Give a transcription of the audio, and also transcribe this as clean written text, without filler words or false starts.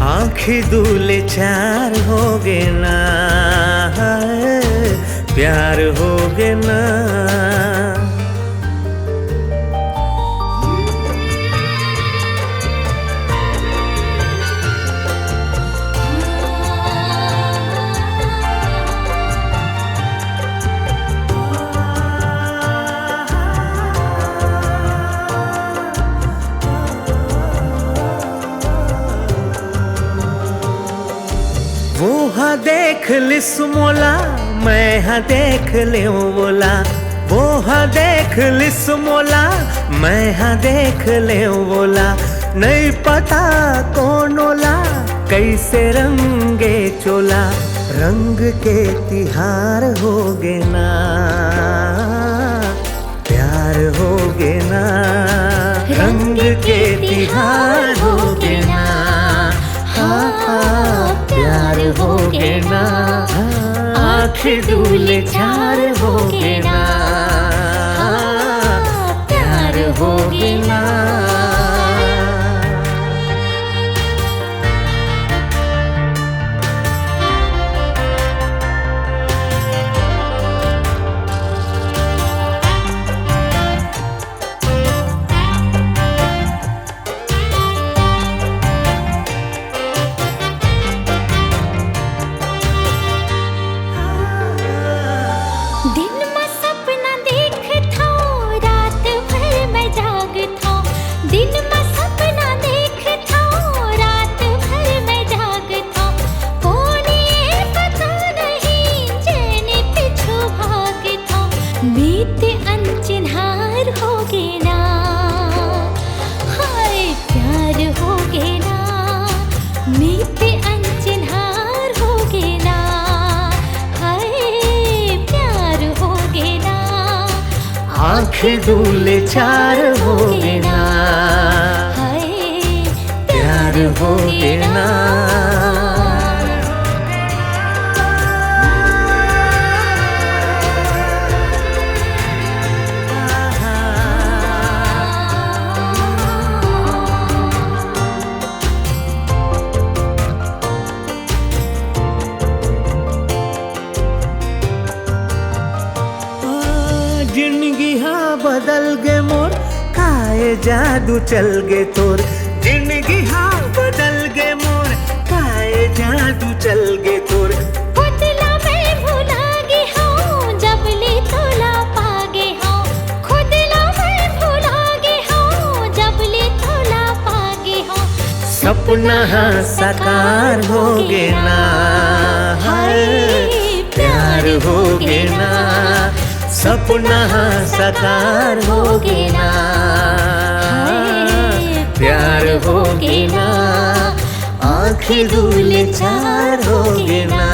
आँखें दूले चार हो गे ना, प्यार हो गे ना। वो हाँ देख लिस मोला, मैं हाँ देख ले बोला। वो हाँ देख लिस मोला, मैं हाँ देख ले बोला। नहीं पता कौन ओला, कैसे रंगे चोला। रंग के तिहार हो गे ना, प्यार हो गे ना। रंग के तिहार हो गे ना, प्यार हो गे ना। आँखें दूले चार हो गे ना, प्यार हो गे ना। बीते अनचिन्हार हो गे ना, हाय प्यार हो गे ना। बीते अनचिन्हार हो गे ना, हाय प्यार हो गे ना। आँखें दूले चार हो गे ना, हाय प्यार हो गे ना। जिंदगी हाँ बदल गे मोर, काहे जादू चल गे तोर। जिंदगी हाँ बदल गे मोर, काहे जादू चल गे तोर। खुदला मैं भुला गे हूँ, जब ले तोला पागे हूँ। खुदला मैं भुला गे हूँ, जब ले तोला पागे हूँ। सपना हाँ साकार हो गे ना, हाय प्यार हो गे ना। सपना हाँ साकार हो गे ना, प्यार हो गे ना। आँखें दूले चार हो गे ना।